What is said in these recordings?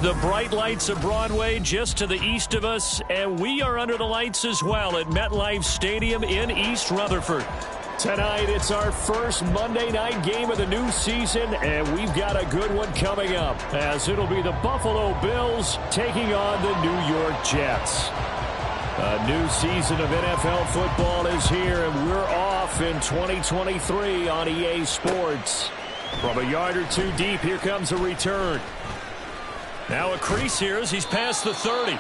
The bright lights of Broadway just to the east of us, and we are under the lights as well at MetLife Stadium in East Rutherford. Tonight, it's our first Monday night game of the new season, and we've got a good one coming up, as it'll be the Buffalo Bills taking on the New York Jets. A new season of NFL football is here, and we're off in 2023 on EA Sports. From a yard or two deep, here comes a return. Now a crease here as he's past the 30.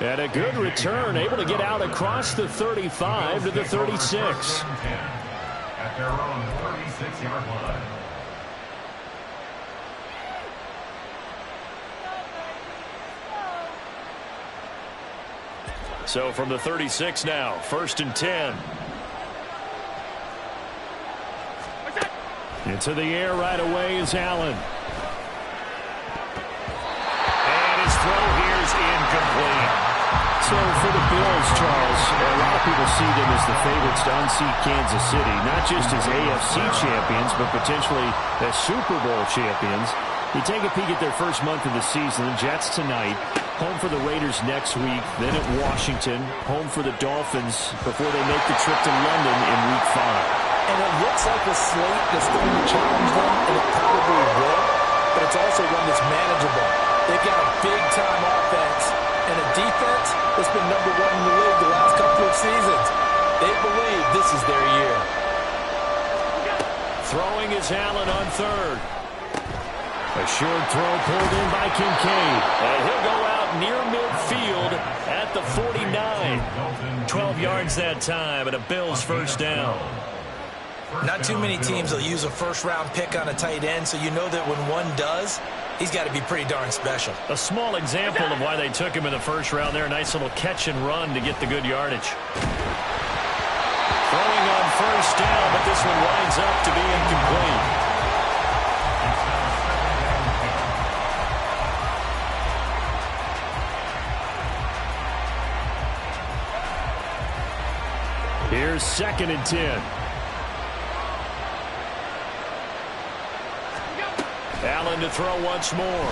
And a good return, able to get out across the 35 to the 36. At their own 36-yard line. So from the 36 now, 1st and 10. Into the air right away is Allen. Throw here is incomplete. So for the Bills, Charles, a lot of people see them as the favorites to unseat Kansas City, not just as AFC champions, but potentially as Super Bowl champions. You take a peek at their first month of the season, the Jets tonight, home for the Raiders next week, then at Washington, home for the Dolphins before they make the trip to London in Week 5. And it looks like a slate that's going to challenge them, and it probably will, but it's also one that's manageable. They've got a big-time offense and a defense that's been #1 in the league the last couple of seasons. They believe this is their year. Throwing is Allen on 3rd. A short throw pulled in by Kincaid. And he'll go out near midfield at the 49. 12 yards that time and a Bills first down. Not too many teams will use a first-round pick on a tight end, so you know that when one does, he's got to be pretty darn special. A small example of why they took him in the first round there. Nice little catch and run to get the good yardage. Throwing on 1st down, but this one winds up to be incomplete. Here's 2nd and 10. Allen to throw once more.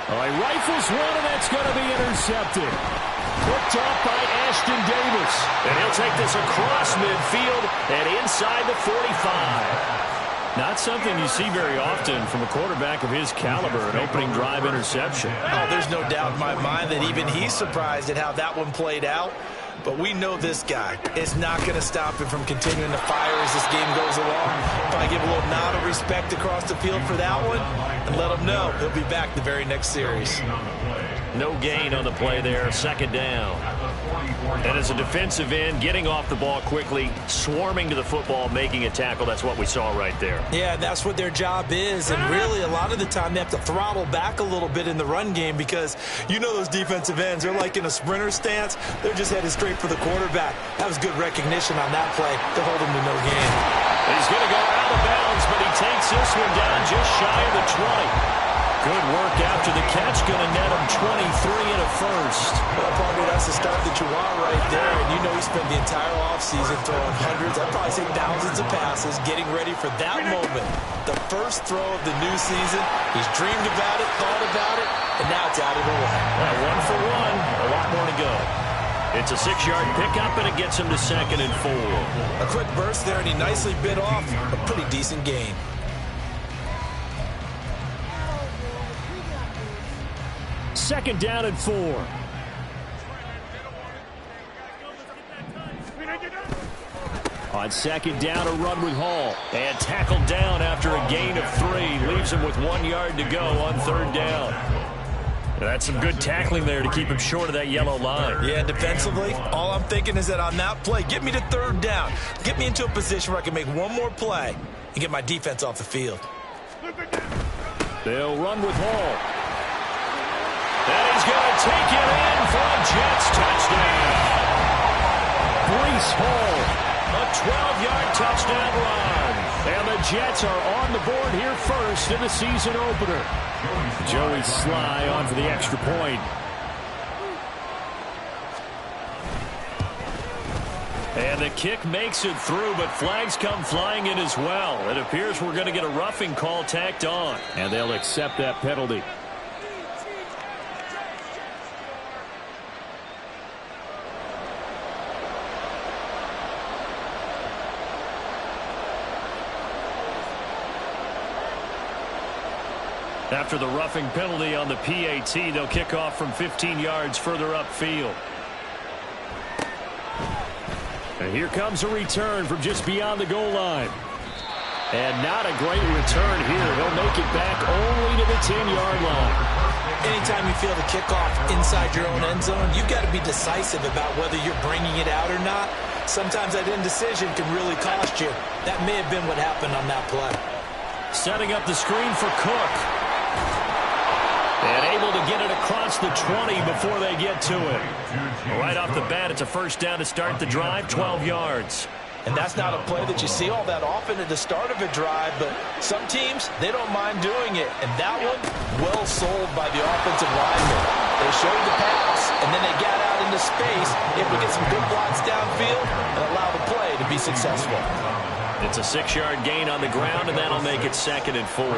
Oh, he rifles one, and that's going to be intercepted. Picked off by Ashton Davis. And he'll take this across midfield and inside the 45. Not something you see very often from a quarterback of his caliber, an opening drive interception. Oh, there's no doubt in my mind that even he's surprised at how that one played out. But we know this guy is not going to stop him from continuing to fire as this game goes along. Probably give a little nod of respect across the field for that one and let him know he'll be back the very next series. No gain on the play there, 2nd down. And as a defensive end, getting off the ball quickly, swarming to the football, making a tackle, that's what we saw right there. Yeah, that's what their job is. And really, a lot of the time, they have to throttle back a little bit in the run game because you know those defensive ends, they're like in a sprinter stance. They're just headed straight for the quarterback. That was good recognition on that play to hold him to no gain. He's going to go out of bounds, but he takes this one down just shy of the 20. Good work after the catch, going to net him 23 and a first. Well, probably that's the start that you want right there. And you know he spent the entire offseason throwing hundreds, I'd probably say thousands of passes, getting ready for that moment. The first throw of the new season. He's dreamed about it, thought about it, and now it's out of the way. Well, 1 for 1, a lot more to go. It's a 6-yard pickup, and it gets him to 2nd and 4. A quick burst there, and he nicely bit off a pretty decent gain. 2nd down and 4. On 2nd down, a run with Hall. And tackled down after a gain of 3. Leaves him with 1 yard to go on 3rd down. That's some good tackling there to keep him short of that yellow line. Yeah, defensively, all I'm thinking is that on that play, get me to 3rd down. Get me into a position where I can make one more play and get my defense off the field. They'll run with Hall. And he's going to take it in for a Jets touchdown. Breece Hall, a 12-yard touchdown run. And the Jets are on the board here first in the season opener. Joey Sly on for the extra point. And the kick makes it through, but flags come flying in as well. It appears we're going to get a roughing call tacked on, and they'll accept that penalty. After the roughing penalty on the PAT, they'll kick off from 15 yards further upfield. And here comes a return from just beyond the goal line. And not a great return here. He'll make it back only to the 10-yard line. Anytime you feel the kickoff inside your own end zone, you've got to be decisive about whether you're bringing it out or not. Sometimes that indecision can really cost you. That may have been what happened on that play. Setting up the screen for Cook. And able to get it across the 20 before they get to it. Right off the bat, it's a first down to start the drive, 12 yards. And that's not a play that you see all that often at the start of a drive, but some teams, they don't mind doing it. And that one, well sold by the offensive lineman. They showed the pass, and then they got out into space, able to get some good blocks downfield and allow the play to be successful. It's a 6-yard gain on the ground, and that'll make it 2nd and 4.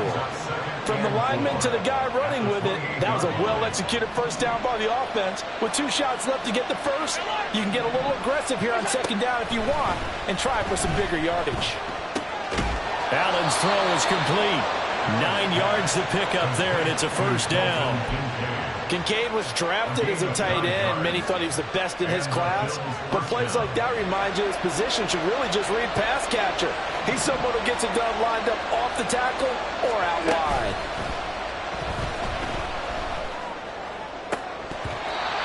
From the lineman to the guy running with it, that was a well-executed first down by the offense. With 2 shots left to get the first, you can get a little aggressive here on 2nd down if you want and try for some bigger yardage. Allen's throw is complete. 9 yards to pick up there, and it's a first down. Kincaid was drafted as a tight end. Many thought he was the best in his class. But plays like that remind you his position should really just read pass catcher. He's someone who gets it done lined up off the tackle or out wide.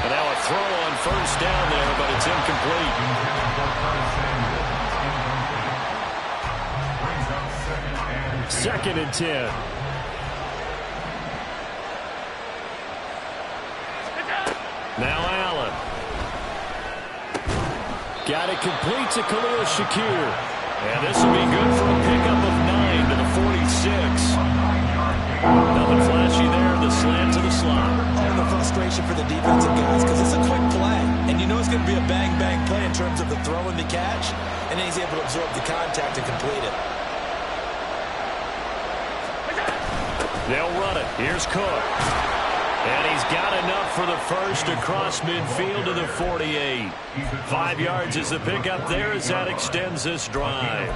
And now a throw on first down there, but it's incomplete. Second and 10. Now Allen. Got it complete to Khalil Shakir. And this will be good for a pickup of 9 to the 46. Nothing flashy there. The slant to the slot. Oh, the frustration for the defensive guys because it's a quick play. And you know it's going to be a bang-bang play in terms of the throw and the catch. And then he's able to absorb the contact and complete it. They'll run it. Here's Cook. And he's got enough for the first across midfield to the 48. 5 yards is the pickup there as that extends this drive.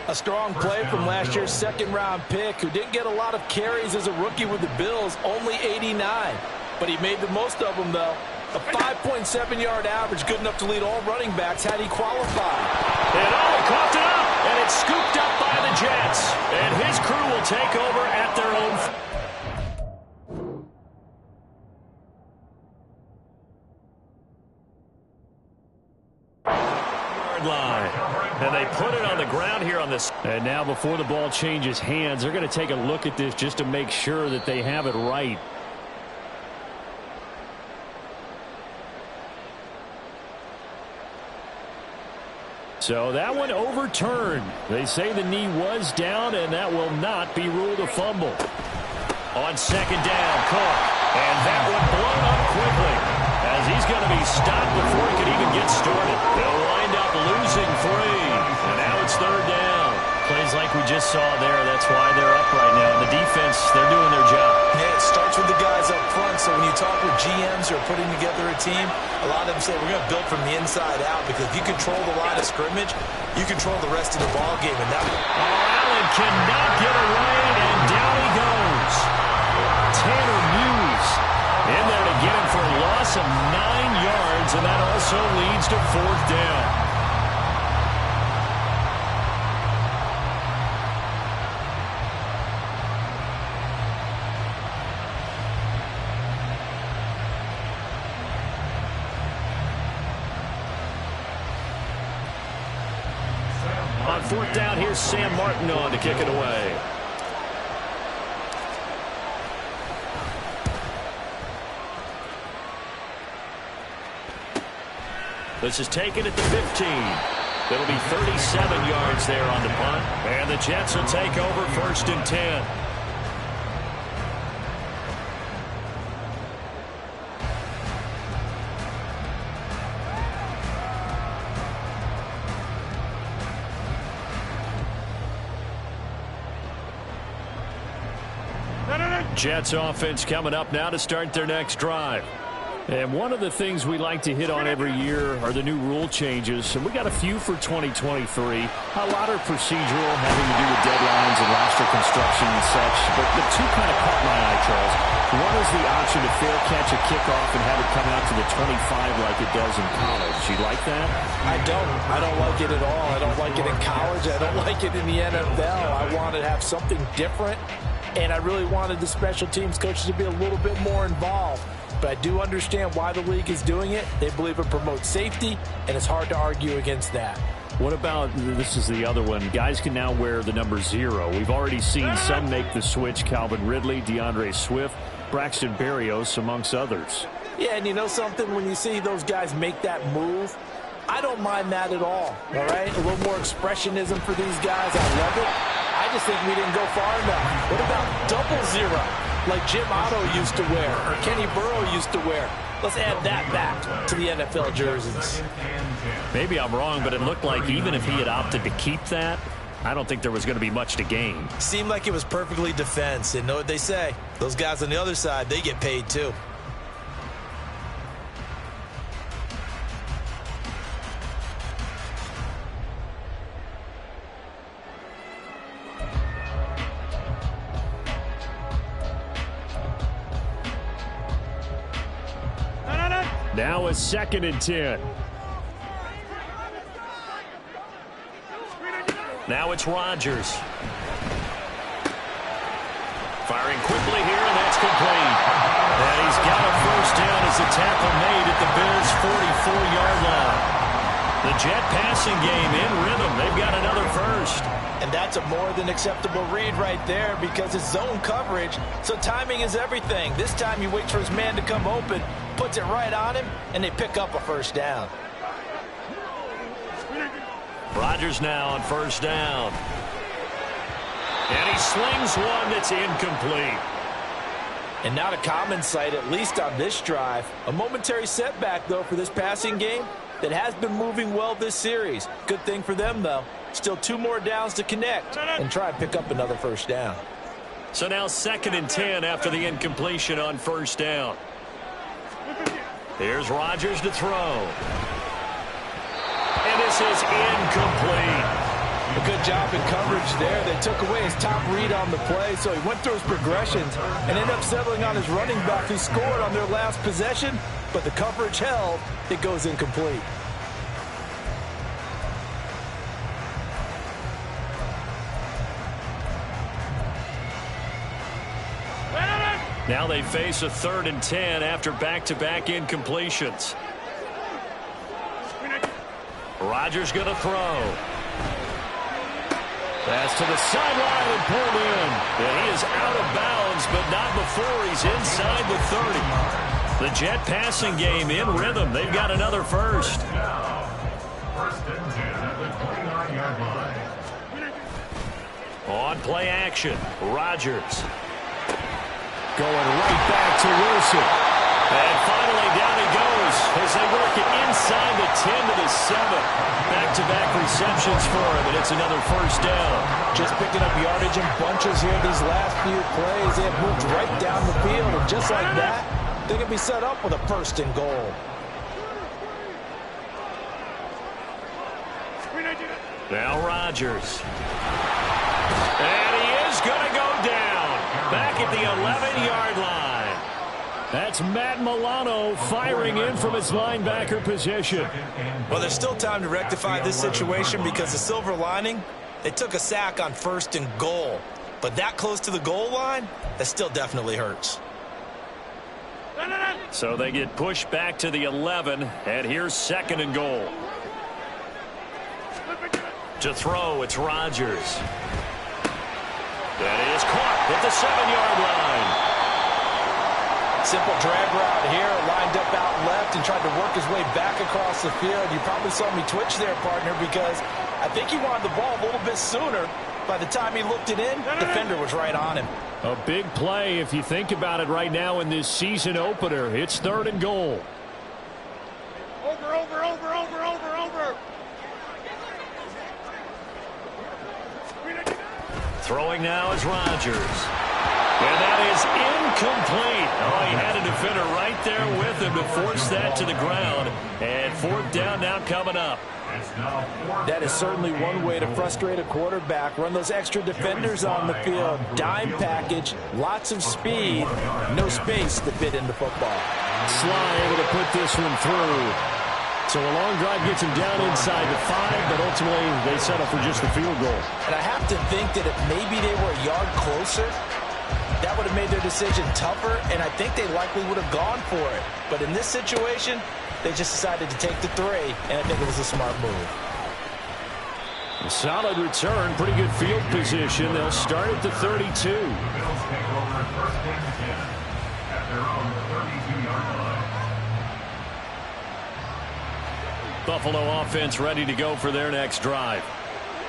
A strong play from last year's second-round pick who didn't get a lot of carries as a rookie with the Bills, only 89. But he made the most of them, though. A 5.7-yard average, good enough to lead all running backs had he qualified. And he coughed it up, and it's scooped up by the Jets. And his crew will take over at their own line. And they put it on the ground here on this. And now before the ball changes hands, they're going to take a look at this just to make sure that they have it right. So that one overturned. They say the knee was down, and that will not be ruled a fumble. On second down, Cook. And that one blown up quickly as he's going to be stopped before he can even get started. They'll wind up losing 3. And now it's third down. Plays like we just saw there. That's why they're up right now. The defense, they're doing their job. Yeah, it starts with the guys up front. So when you talk with GMs who are putting together a team, a lot of them say we're going to build from the inside out because if you control the line of scrimmage, you control the rest of the ball game. And that Allen cannot get away, and down he goes. Tanner Muse in there to get him for a loss of 9 yards, and that also leads to fourth down. On fourth down, here's Sam Martin on to kick it away. This is taken at the 15. It'll be 37 yards there on the punt. And the Jets will take over first and 10. Jets offense coming up now to start their next drive. And one of the things we like to hit on every year are the new rule changes. And we got a few for 2023. A lot are procedural, having to do with deadlines and roster construction and such. But the two kind of caught my eye, Charles. One is the option to fair catch a kickoff and have it come out to the 25 like it does in college. You like that? I don't like it at all. I don't like it in college. I don't like it in the NFL. I want to have something different. And I really wanted the special teams coaches to be a little bit more involved. But I do understand why the league is doing it. They believe it promotes safety, and it's hard to argue against that. What about, this is the other one, guys can now wear the number 0. We've already seen some make the switch, Calvin Ridley, DeAndre Swift, Braxton Berrios, amongst others. Yeah, and you know something? When you see those guys make that move, I don't mind that at all right? A little more expressionism for these guys. I love it. I just think we didn't go far enough. What about double 0? Like Jim Otto used to wear or Kenny Burrow used to wear. Let's add that back to the NFL jerseys. Maybe I'm wrong, but it looked like even if he had opted to keep that, I don't think there was going to be much to gain. Seemed like it was perfectly defense. And know what they say? Those guys on the other side, they get paid too. Now a 2nd and 10. Now it's Rodgers. Firing quickly here, and that's complete. And he's got a first down as the tackle made at the Bills' 44-yard line. The Jet passing game in rhythm. They've got another first. And that's a more than acceptable read right there because it's zone coverage, so timing is everything. This time he waits for his man to come open, puts it right on him, and they pick up a first down. Rodgers now on first down. And he slings one that's incomplete. And not a common sight, at least on this drive. A momentary setback, though, for this passing game that has been moving well this series. Good thing for them, though. Still 2 more downs to connect and try and pick up another first down. So now 2nd and 10 after the incompletion on first down. Here's Rodgers to throw. And this is incomplete. A good job in coverage there. They took away his top read on the play, so he went through his progressions and ended up settling on his running back who scored on their last possession, but the coverage held. It goes incomplete. Now they face a 3rd and 10 after back-to-back incompletions. Rodgers going to throw. Pass to the sideline and pulled in. And he is out of bounds, but not before he's inside the 30. The Jet passing game in rhythm. They've got another first. First and 10 at the 29-yard line. On play action, Rodgers. Going right back to Wilson. And finally down he goes as they work it inside the 10 to the 7. Back-to-back receptions for him, and it's another first down. Just picking up yardage in bunches here these last few plays. They have moved right down the field, and just like that, they're going to be set up with a 1st and goal. Now Rodgers. And he is going to go down. Back at the 11-yard line. That's Matt Milano firing in from his linebacker position. Well, there's still time to rectify this situation because the silver lining, they took a sack on 1st and goal. But that close to the goal line, that still definitely hurts. So they get pushed back to the 11, and here's 2nd and goal. To throw, it's Rodgers. That is caught at the 7-yard line. Simple drag route here, lined up out left and tried to work his way back across the field. You probably saw me twitch there, partner, because I think he wanted the ball a little bit sooner. By the time he looked it in, the defender was right on him. A big play if you think about it right now in this season opener. It's 3rd and goal. Over. Throwing now is Rodgers. And that is incomplete. Oh, he had a defender right there with him to force that to the ground. And fourth down now coming up. That is certainly one way to frustrate a quarterback. Run those extra defenders on the field. Dime package, lots of speed, no space to fit into football. Sly able to put this one through. So a long drive gets him down inside the 5, but ultimately they settle for just the field goal. And I have to think that if maybe they were a yard closer, that would have made their decision tougher, and I think they likely would have gone for it. But in this situation, they just decided to take the 3, and I think it was a smart move. A solid return, pretty good field position. They'll start at the 32. The Bills take over first and 10 at their own 32-yard line. Buffalo offense ready to go for their next drive.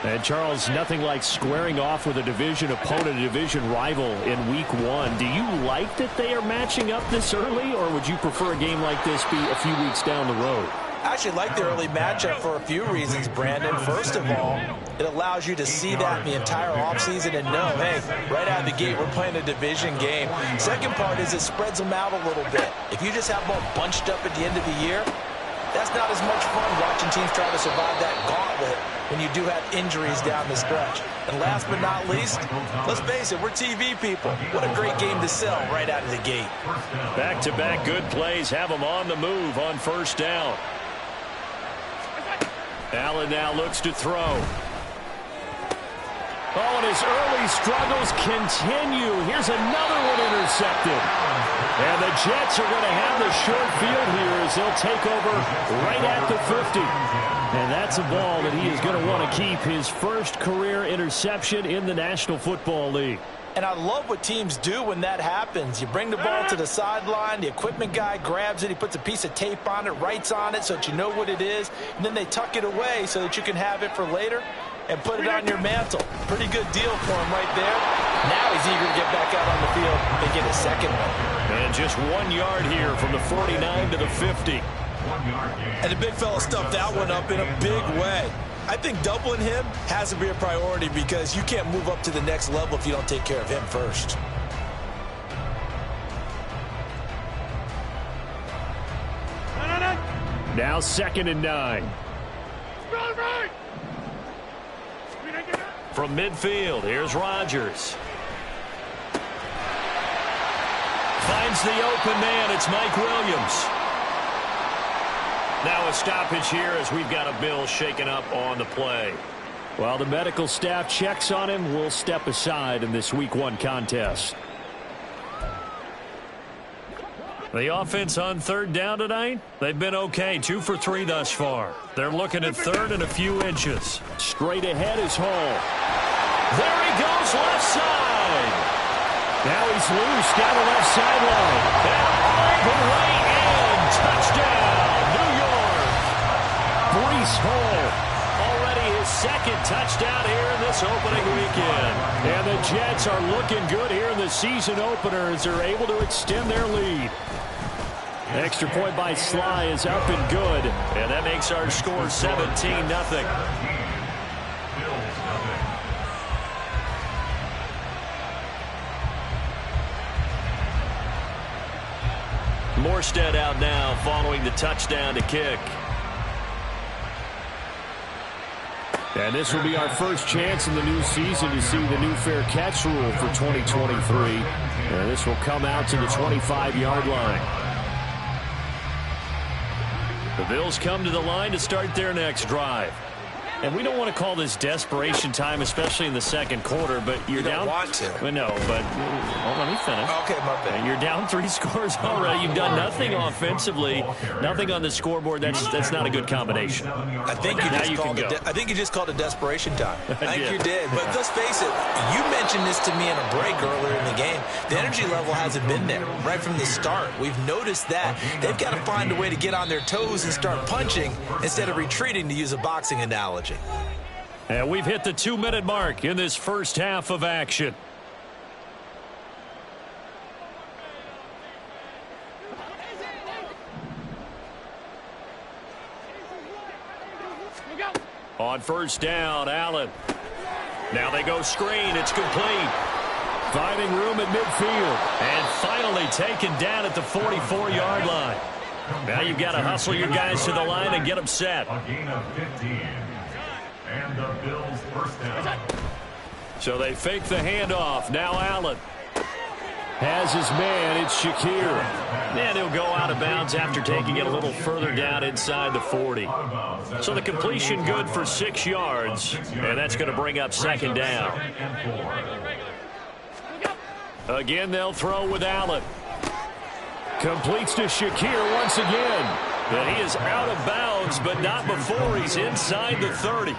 And Charles, nothing like squaring off with a division opponent, a division rival in week 1. Do you like that they are matching up this early, or would you prefer a game like this be a few weeks down the road? I actually like the early matchup for a few reasons, Brandon. First of all, it allows you to see that the entire offseason and know, hey, right out of the gate, we're playing a division game. Second part is it spreads them out a little bit. If you just have them all bunched up at the end of the year, that's not as much fun watching teams try to survive that gauntlet when you do have injuries down the stretch. And last but not least, let's face it, we're TV people. What a great game to sell right out of the gate. Back-to-back good plays have them on the move on first down. Allen now looks to throw. Oh, and his early struggles continue. Here's another one intercepted. And the Jets are going to have the short field here as they'll take over right at the 50. And that's a ball that he is going to want to keep, his first career interception in the National Football League. And I love what teams do when that happens. You bring the ball to the sideline, the equipment guy grabs it, he puts a piece of tape on it, writes on it so that you know what it is, and then they tuck it away so that you can have it for later and put it on your mantle. Pretty good deal for him right there. Now he's eager to get back out on the field and get a second one. And just 1 yard here from the 49 to the 50. And the big fella stuffed that one up in a big way. I think doubling him has to be a priority because you can't move up to the next level if you don't take care of him first. Now 2nd and 9. From midfield, here's Rodgers. Finds the open man. It's Mike Williams. Now a stoppage here as we've got a Bill shaken up on the play. While the medical staff checks on him, we'll step aside in this Week 1 contest. The offense on 3rd down tonight, they've been okay. 2 for 3 thus far. They're looking at 3rd and a few inches. Straight ahead is Hall. There he goes, left side. Now he's loose down the left sideline. And all the way in. Touchdown, New York. Breece Hall. Already his 2nd touchdown here in this opening weekend. And the Jets are looking good here in the season opener as they're able to extend their lead. Extra point by Sly is up and good. And that makes our score 17-0. Morstead out now following the touchdown to kick. And this will be our first chance in the new season to see the new fair catch rule for 2023. And this will come out to the 25-yard line. The Bills come to the line to start their next drive. And we don't want to call this desperation time, especially in the 2nd quarter, but you're down. You don't want to. Well, no, but well, let me finish. Okay, my bad. You're down 3 scores already. You've done nothing offensively, nothing on the scoreboard. That's not a good combination. I think you just called it desperation time. I think you did. But let's face it, you mentioned this to me in a break earlier in the game. The energy level hasn't been there right from the start. We've noticed that. They've got to find a way to get on their toes and start punching instead of retreating, to use a boxing analogy. And we've hit the 2-minute mark in this first half of action. On first down, Allen. Now they go screen. It's complete. Finding room at midfield. And finally taken down at the 44-yard line. Now you've got to hustle your guys to the line and get them set. A gain of 15. And the Bills first down. So they fake the handoff. Now Allen has his man. It's Shakir. And he'll go out of bounds after taking it a little further down inside the 40. So the completion good for 6 yards. And that's going to bring up second down. Again, they'll throw with Allen. Completes to Shakir once again. And he is out of bounds, but not before he's inside the 30.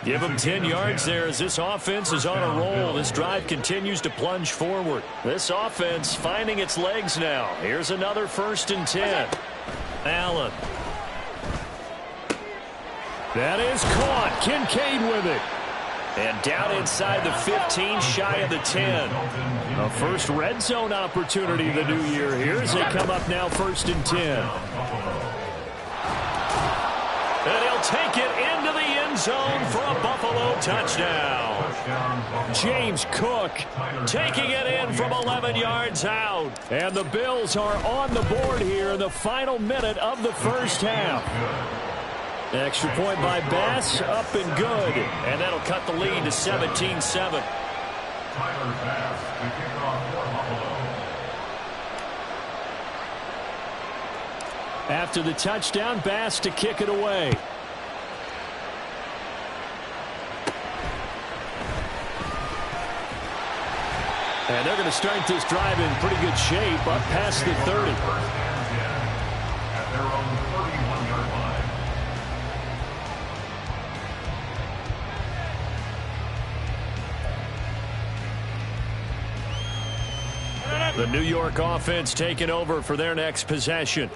Give him 10 yards there as this offense is on a roll. This drive continues to plunge forward. This offense finding its legs now. Here's another 1st and 10. Allen. That is caught. Kincaid with it. And down inside the 15, shy of the 10. A first red zone opportunity the new year here as they come up now 1st and 10. And he'll take it into the end zone for a Buffalo touchdown. James Cook taking it in from 11 yards out. And the Bills are on the board here in the final minute of the first half. Extra point by Bass, up and good. And that'll cut the lead to 17-7. Tyler Bass to kick off for Buffalo. After the touchdown, Bass to kick it away. And they're going to start this drive in pretty good shape up past the 30. First and 10 at their own 31-yard line. The New York offense taking over for their next possession.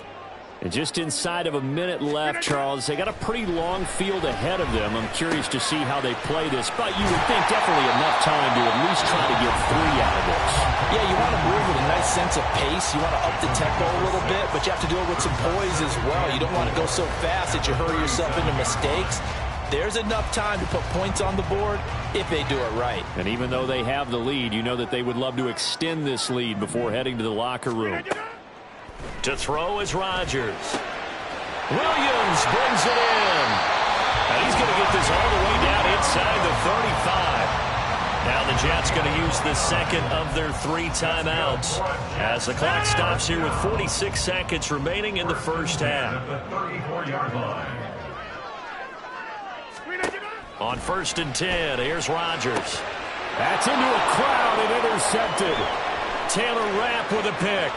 And just inside of a minute left, Charles, they got a pretty long field ahead of them. I'm curious to see how they play this, but you would think definitely enough time to at least try to get 3 out of this. Yeah, you want to move with a nice sense of pace. You want to up the tempo a little bit, but you have to do it with some poise as well. You don't want to go so fast that you hurry yourself into mistakes. There's enough time to put points on the board if they do it right. And even though they have the lead, you know that they would love to extend this lead before heading to the locker room. To throw is Rodgers. Williams brings it in. And he's going to get this all the way down inside the 35. Now the Jets going to use the second of their 3 timeouts as the clock stops here with 46 seconds remaining in the first half. On 1st and 10, here's Rodgers. That's into a crowd and intercepted. Taylor Rapp with a pick.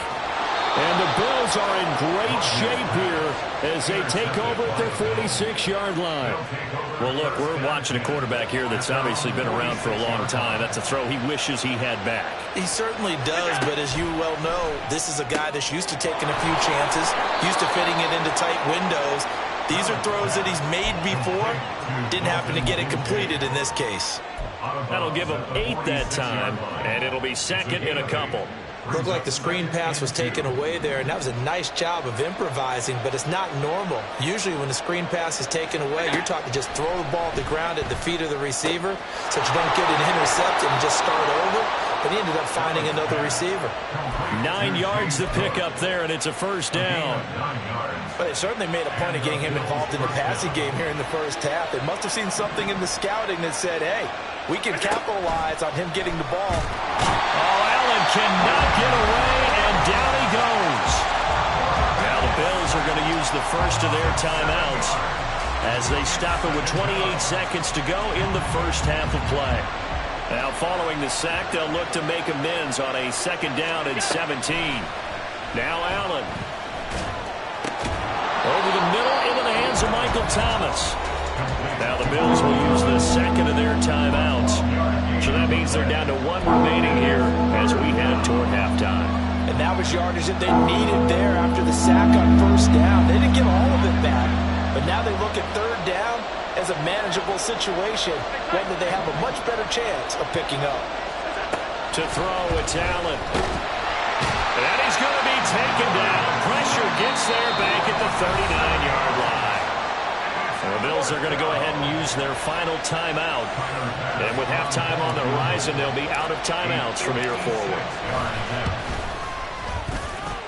And the Bills are in great shape here as they take over at their 46-yard line. Well, look, we're watching a quarterback here that's obviously been around for a long time. That's a throw he wishes he had back. He certainly does, but as you well know, this is a guy that's used to taking a few chances, used to fitting it into tight windows. These are throws that he's made before. Didn't happen to get it completed in this case. That'll give him 8 that time, and it'll be second in a couple. Looked like the screen pass was taken away there, and that was a nice job of improvising, but it's not normal. Usually when the screen pass is taken away, you're taught to just throw the ball at the ground at the feet of the receiver so that you don't get it intercepted and just start over. But he ended up finding another receiver. 9 yards to pick up there, and it's a first down. But they certainly made a point of getting him involved in the passing game here in the first half. They must have seen something in the scouting that said, hey, we can capitalize on him getting the ball. Oh, Allen cannot get away, and down he goes. Now the Bills are going to use the first of their timeouts as they stop it with 28 seconds to go in the first half of play. Now following the sack, they'll look to make amends on a 2nd down and 17. Now Allen. Over the middle into the hands of Michael Thomas. Now the Bills will use the second of their timeouts. So that means they're down to 1 remaining here as we head toward halftime. And that was yardage that they needed there after the sack on 1st down. They didn't get all of it back, but now they look at 3rd down as a manageable situation, one that they have a much better chance of picking up. To throw, it's Allen. And he's going to be taken down. Pressure gets there back at the 39-yard line. The Bills are going to go ahead and use their final timeout. And with halftime on the horizon, they'll be out of timeouts from here forward.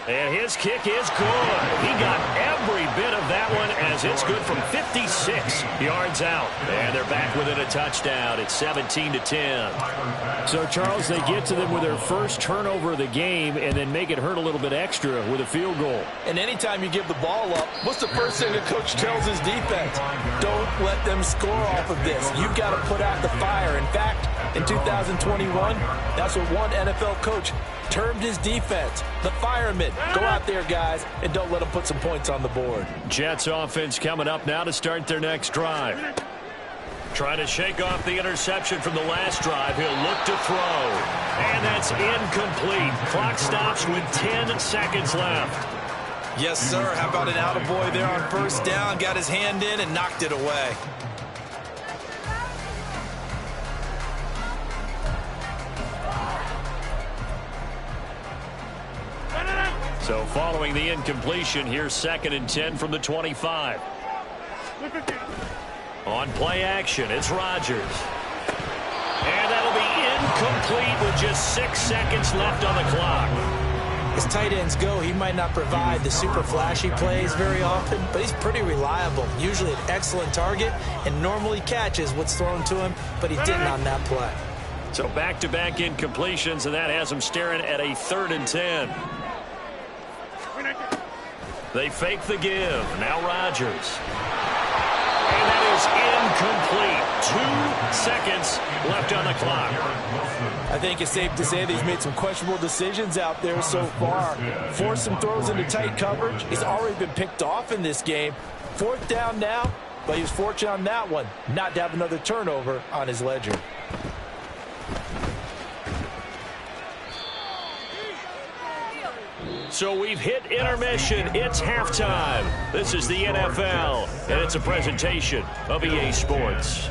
And his kick is good. He got every bit of that one as it's good from 56 yards out. And they're back within a touchdown. It's 17-10. So, Charles, they get to them with their first turnover of the game and then make it hurt a little bit extra with a field goal. And anytime you give the ball up, what's the first thing a coach tells his defense? Don't let them score off of this. You've got to put out the fire. In fact, in 2021, that's what one NFL coach termed his defense, the firemen. Go out there, guys, and don't let them put some points on the board. Jets offense coming up now to start their next drive. Trying to shake off the interception from the last drive. He'll look to throw. And that's incomplete. Clock stops with 10 seconds left. Yes, sir. How about an attaboy there on first down? Got his hand in and knocked it away. So following the incompletion, here's 2nd and 10 from the 25. On play action, it's Rodgers. And that'll be incomplete with just 6 seconds left on the clock. As tight ends go, he might not provide the super flashy plays very often, but he's pretty reliable. Usually an excellent target and normally catches what's thrown to him, but he didn't on that play. So back-to-back incompletions, and that has him staring at a 3rd and 10. They fake the give. Now Rodgers. And that is incomplete. 2 seconds left on the clock. I think it's safe to say that he's made some questionable decisions out there so far. Forced some throws into tight coverage. He's already been picked off in this game. 4th down now, but he was fortunate on that one not to have another turnover on his ledger. So we've hit intermission. It's halftime. This is the NFL, and it's a presentation of EA Sports.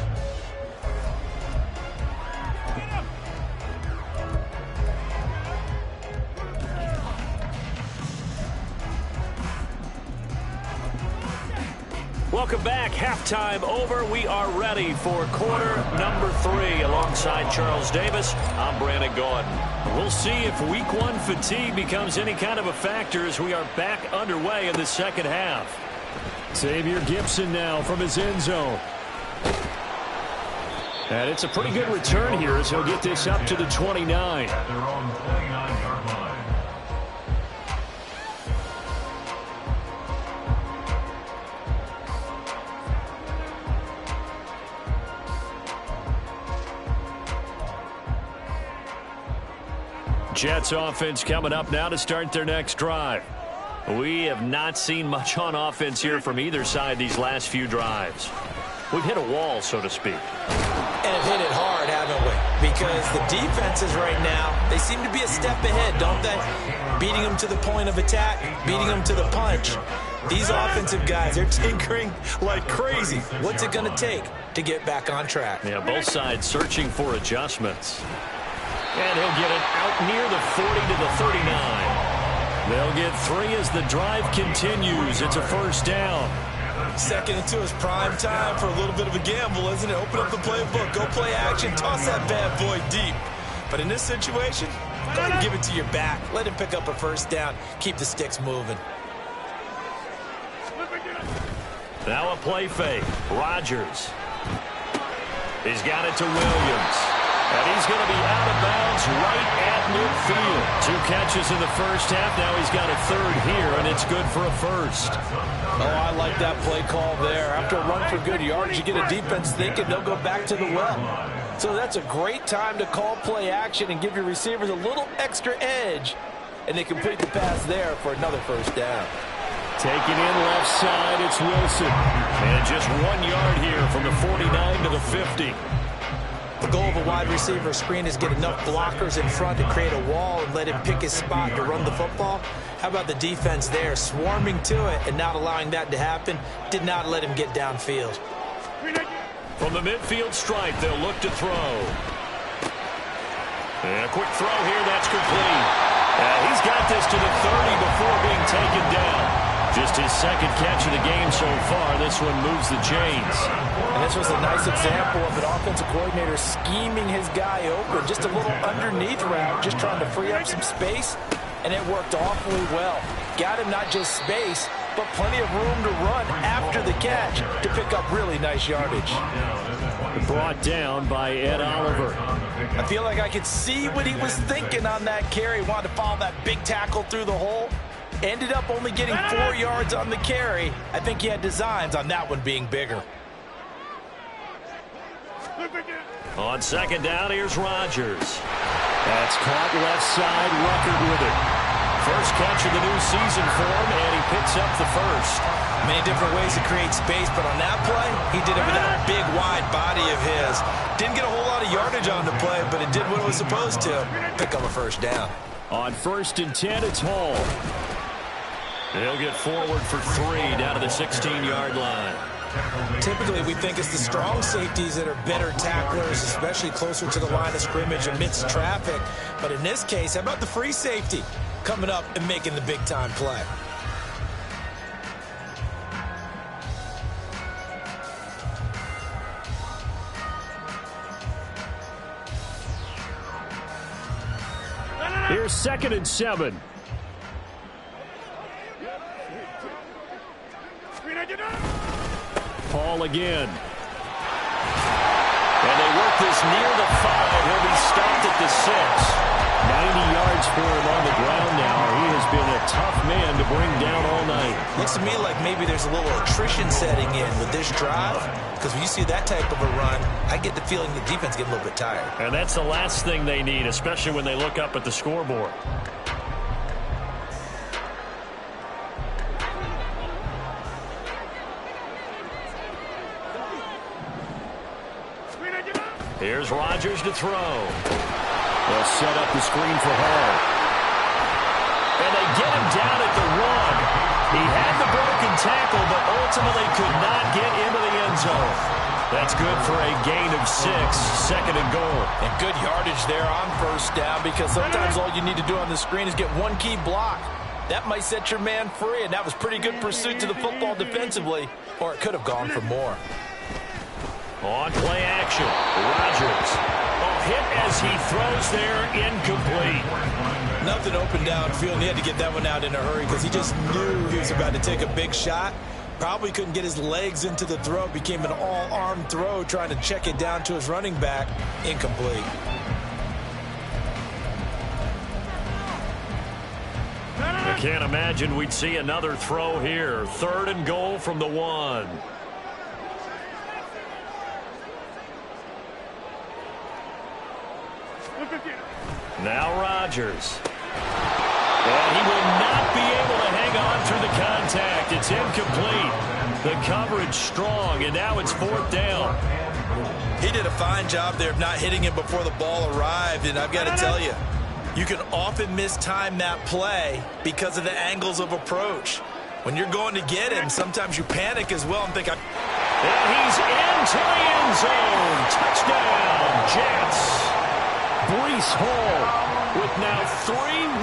Welcome back. Halftime over. We are ready for quarter number 3. Alongside Charles Davis, I'm Brandon Gordon. We'll see if week 1 fatigue becomes any kind of a factor as we are back underway in the second half. Xavier Gipson now from his end zone. And it's a pretty good return here as he'll get this up to the 29. At their own 29-yard line. Jets offense coming up now to start their next drive. We have not seen much on offense here from either side these last few drives. We've hit a wall, so to speak. And have hit it hard, haven't we? Because the defenses right now, they seem to be a step ahead, don't they? Beating them to the point of attack, beating them to the punch. These offensive guys, they're tinkering like crazy. What's it going to take to get back on track? Yeah, both sides searching for adjustments. And he'll get it out near the 40 to the 39. They'll get 3 as the drive continues. It's a first down. Second into his prime time for a little bit of a gamble, isn't it? Open up the playbook, go play action, toss that bad boy deep. But in this situation, go ahead and give it to your back. Let him pick up a first down. Keep the sticks moving. Now a play fake. Rodgers. He's got it to Williams. And he's going to be out of bounds right at midfield. 2 catches in the first half. Now he's got a 3rd here, and it's good for a first. Oh, I like that play call there. After a run for good yards, you get a defense thinking they'll go back to the well. So that's a great time to call play action and give your receivers a little extra edge. And they complete the pass there for another first down. Taking in left side, it's Wilson. And just 1 yard here from the 49 to the 50. The goal of a wide receiver screen is get enough blockers in front to create a wall and let him pick his spot to run the football. How about the defense there, swarming to it and not allowing that to happen? Did not let him get downfield. From the midfield stripe, they'll look to throw. And a quick throw here, that's complete. He's got this to the 30 before being taken down. Just Just his second catch of the game so far. This one moves the chains. And this was a nice example of an offensive coordinator scheming his guy open. Just a little underneath route, just trying to free up some space, and it worked awfully well. Got him not just space, but plenty of room to run after the catch to pick up really nice yardage. Brought down by Ed Oliver. I feel like I could see what he was thinking on that carry. Wanted to follow that big tackle through the hole. Ended up only getting 4 yards on the carry. I think he had designs on that one being bigger. On second down, here's Rodgers. That's caught left side, Ruckert with it. First catch of the new season for him, and he picks up the first. Many different ways to create space, but on that play, he did it with that big, wide body of his. Didn't get a whole lot of yardage on the play, but it did what it was supposed to. Pick up a first down. On 1st and 10, it's Hall. He'll get forward for 3 down to the 16-yard line. Typically, we think it's the strong safeties that are better tacklers, especially closer to the line of scrimmage amidst traffic. But in this case, how about the free safety coming up and making the big-time play? Here's 2nd and 7. Paul again. And they work this near the 5. He'll be stopped at the 6. 90 yards for him on the ground now. He has been a tough man to bring down all night. Looks to me like maybe there's a little attrition setting in with this drive, because when you see that type of a run, I get the feeling the defense get a little bit tired. And that's the last thing they need, especially when they look up at the scoreboard. Here's Rodgers to throw. They'll set up the screen for Hall. And they get him down at the 1. He had the broken tackle, but ultimately could not get into the end zone. That's good for a gain of 6, 2nd and goal. And good yardage there on first down, because sometimes all you need to do on the screen is get one key block. That might set your man free, and that was pretty good pursuit to the football defensively, or it could have gone for more. On play action, Rodgers. A hit as he throws there, incomplete. Nothing open downfield, and he had to get that one out in a hurry because he just knew he was about to take a big shot. Probably couldn't get his legs into the throw. Became an all-arm throw, trying to check it down to his running back. Incomplete. I can't imagine we'd see another throw here. 3rd and goal from the 1. Now Rodgers. And he will not be able to hang on through the contact. It's incomplete. The coverage strong, and now it's 4th down. He did a fine job there of not hitting him before the ball arrived, and I've got to tell you, you can often mistime that play because of the angles of approach. When you're going to get him, sometimes you panic as well and think, and he's into the end zone. Touchdown, Jets. Breece Hall with now 3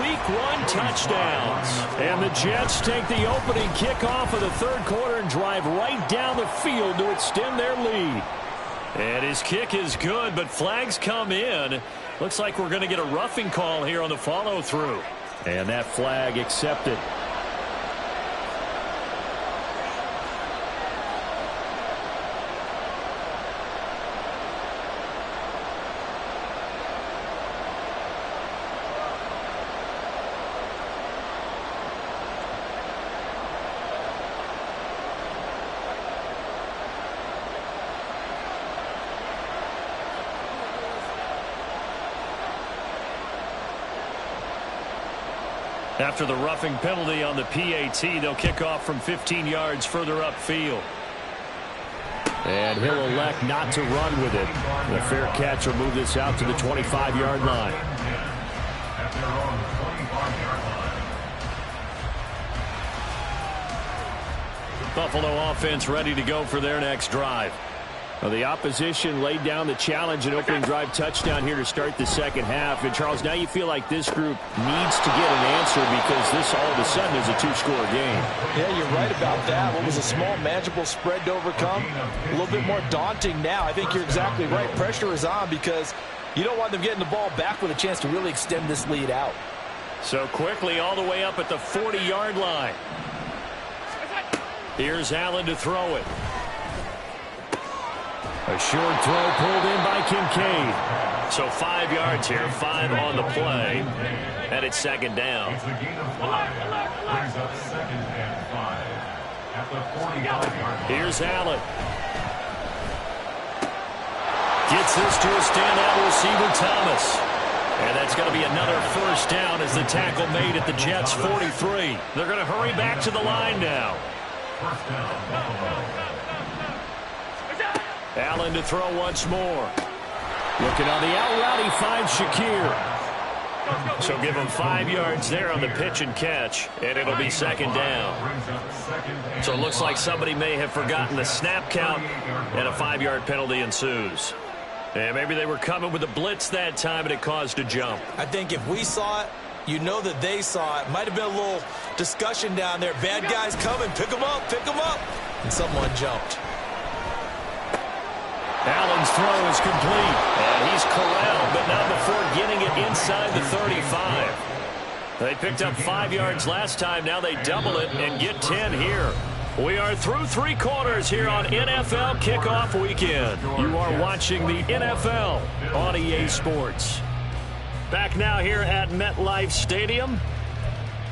Week 1 touchdowns. And the Jets take the opening kickoff of the 3rd quarter and drive right down the field to extend their lead. And his kick is good, but flags come in. Looks like we're going to get a roughing call here on the follow-through. And that flag accepted. After the roughing penalty on the PAT, they'll kick off from 15 yards further upfield. And he'll elect not to run with it. The fair catch will move this out to the 25-yard line. Buffalo offense ready to go for their next drive. Well, the opposition laid down the challenge and opening drive touchdown here to start the second half. And, Charles, now you feel like this group needs to get an answer because this all of a sudden is a two-score game. Yeah, you're right about that. What was a small, manageable spread to overcome, a little bit more daunting now. I think you're exactly right. Pressure is on because you don't want them getting the ball back with a chance to really extend this lead out. So quickly all the way up at the 40-yard line. Here's Allen to throw it. A short throw pulled in by Kincaid. So 5 yards here, 5 on the play. And it's second down. It's a gain of 5. Brings up 2nd and 5 at the 45-yard line. Here's Allen. Gets this to a standout receiver, Thomas. And that's going to be another first down as the tackle made at the Jets' 43. They're going to hurry back to the line now. First down, Buffalo. Allen to throw once more. Looking on the out route, he finds Shakir. So give him 5 yards there on the pitch and catch, and it'll be second down. So it looks like somebody may have forgotten the snap count, and a 5-yard penalty ensues. And maybe they were coming with a blitz that time, and it caused a jump. I think if we saw it, you know that they saw it. Might have been a little discussion down there. Bad guys coming. Pick them up. Pick them up. And someone jumped. Allen's throw is complete, and he's corralled, but not before getting it inside the 35. They picked up 5 yards last time. Now they double it and get 10 here. We are through 3 quarters here on NFL Kickoff Weekend. You are watching the NFL on EA Sports. Back now here at MetLife Stadium.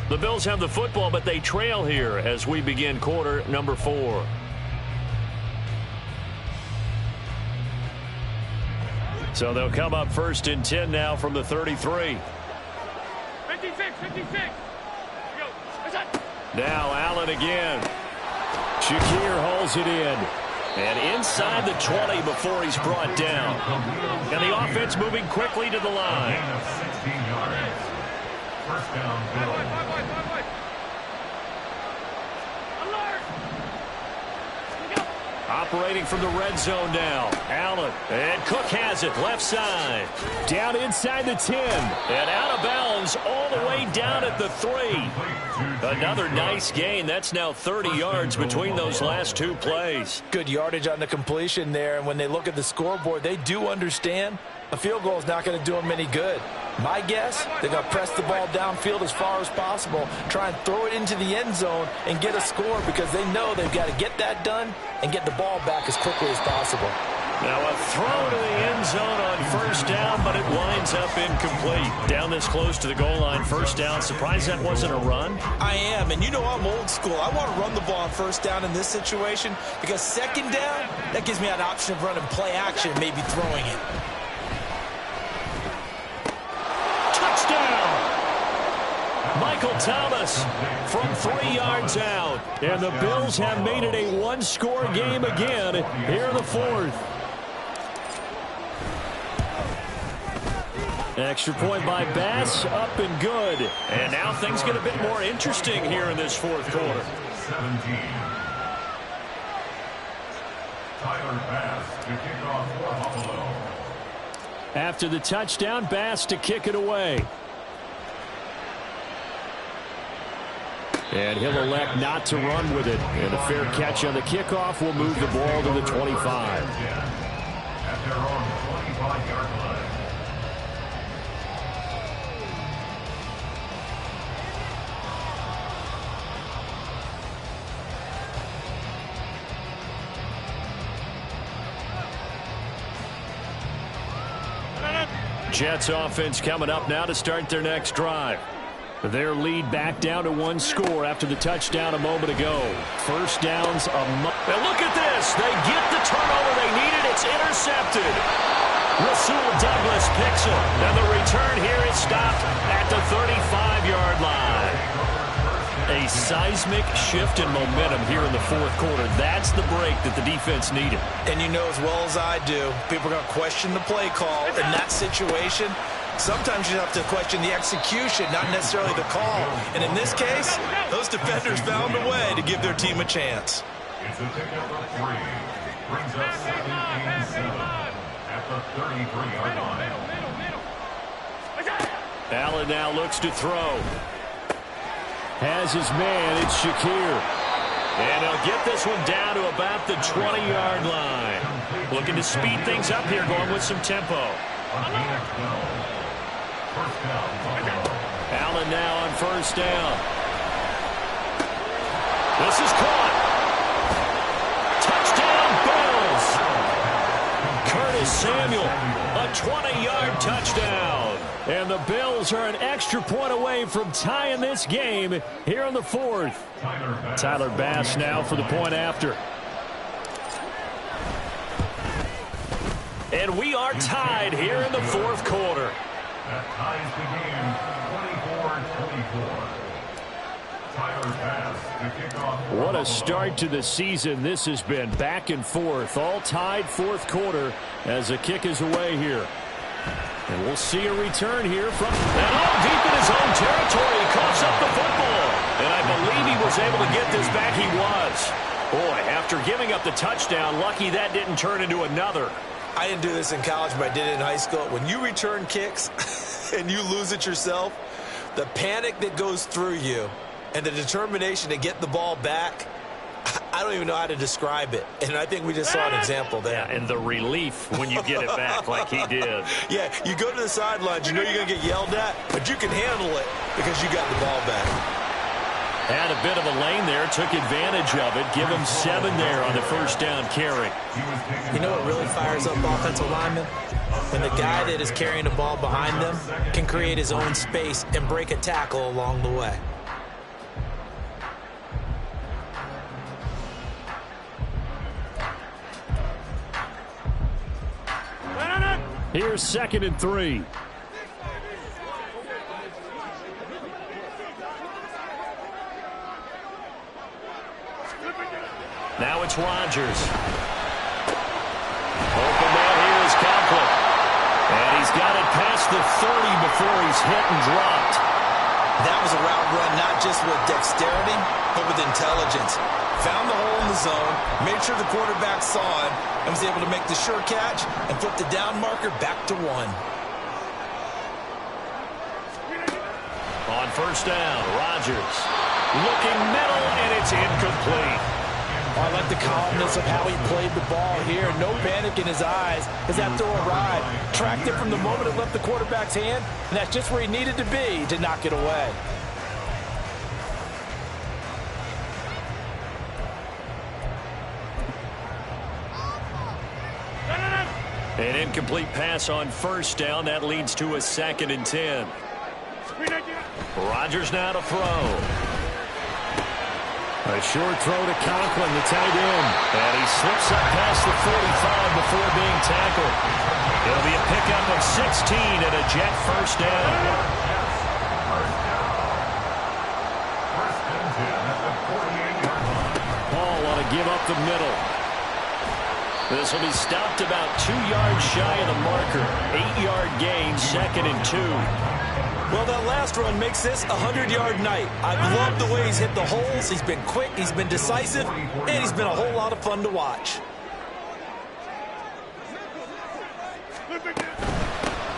The Bills have the football, but they trail here as we begin quarter number 4. So they'll come up 1st and 10 now from the 33. 56. Now Allen again. Shakir hauls it in. And inside the 20 before he's brought down. And the offense moving quickly to the line. Gain of 16 yards. First down, Bills. Operating from the red zone now. Allen. And Cook has it. Left side. Down inside the 10. And out of bounds all the way down at the 3. Another nice gain. That's now 30 yards between those last 2 plays. Good yardage on the completion there. And when they look at the scoreboard, they do understand a field goal is not going to do them any good. My guess, they're going to press the ball downfield as far as possible, try and throw it into the end zone and get a score because they know they've got to get that done and get the ball back as quickly as possible. Now a throw to the end zone on 1st down, but it winds up incomplete. Down this close to the goal line, 1st down. Surprised that wasn't a run? I am, and you know I'm old school. I want to run the ball on 1st down in this situation because 2nd down, that gives me an option of running play action, maybe throwing it. Michael Thomas from 3 yards out. And the Bills have made it a 1-score game again here in the 4th. Extra point by Bass, up and good. And now things get a bit more interesting here in this 4th quarter. 17. Tyler Bass to kick off for Buffalo. After the touchdown, Bass to kick it away. And he'll elect not to run with it. And a fair catch on the kickoff will move the ball to the 25. At their own 25-yard line. Jets offense coming up now to start their next drive. Their lead back down to 1 score after the touchdown a moment ago. 1st downs and look at this. They get the turnover they needed. It's intercepted. Rasul Douglas picks it. And the return here is stopped at the 35-yard line. A seismic shift in momentum here in the 4th quarter. That's the break that the defense needed. And you know as well as I do, people are going to question the play call in that situation. Sometimes you have to question the execution, not necessarily the call. And in this case, those defenders found a way to give their team a chance. It's a pickup of 3. Brings up 2nd and 7 at the 33-yard line. Allen now looks to throw. Has his man. It's Shakir. And he'll get this one down to about the 20-yard line. Looking to speed things up here, going with some tempo. Allen now on first down. This is caught. Touchdown, Bills. Curtis Samuel, a 20-yard touchdown. And the Bills are an extra point away from tying this game here in the fourth. Tyler Bass now for the point after. And we are tied here in the fourth quarter. That ties the game 24-24. Tyler Bass to kick off. What a start to the season this has been. Back and forth, all tied fourth quarter as the kick is away here. And we'll see a return here from and all deep in his own territory. He coughs up the football. And I believe he was able to get this back. He was. Boy, after giving up the touchdown, lucky that didn't turn into another. I didn't do this in college, but I did it in high school. When you return kicks and you lose it yourself, the panic that goes through you and the determination to get the ball back, I don't even know how to describe it. And I think we just saw an example there. Yeah, and the relief when you get it back like he did. Yeah, you go to the sidelines, you know you're going to get yelled at, but you can handle it because you got the ball back. Had a bit of a lane there, took advantage of it. Give him 7 there on the first down carry. You know what really fires up offensive linemen? When the guy that is carrying the ball behind them can create his own space and break a tackle along the way. Here's 2nd and 3. Now it's Rodgers. Open man here is Conklin. And he's got it past the 30 before he's hit and dropped. That was a route run not just with dexterity, but with intelligence. Found the hole in the zone, made sure the quarterback saw him, and was able to make the sure catch and flip the down marker back to 1. On first down, Rodgers looking middle, and it's incomplete. I like the calmness of how he played the ball here. No panic in his eyes as that throw arrived. Tracked it from the moment it left the quarterback's hand, and that's just where he needed to be to knock it away. An incomplete pass on first down. That leads to a 2nd and 10. Rodgers now to throw. A short throw to Conklin, the tight end. And he slips up past the 45 before being tackled. It'll be a pickup of 16 and a Jet first down. Paul want to give up the middle. This will be stopped about 2 yards shy of the marker. 8-yard gain, 2nd and 2. Well, that last run makes this a 100-yard night. I've loved the way he's hit the holes. He's been quick, he's been decisive, and he's been a whole lot of fun to watch.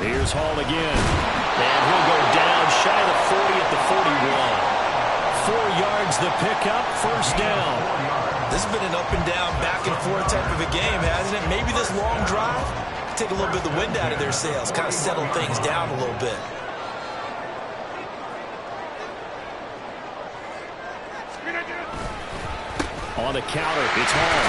Here's Hall again. And he'll go down shy of the 40 at the 41. 4 yards the pickup, first down. This has been an up and down, back and forth type of a game, hasn't it? Maybe this long drive take a little bit of the wind out of their sails, kind of settle things down a little bit. On the counter, it's Hall.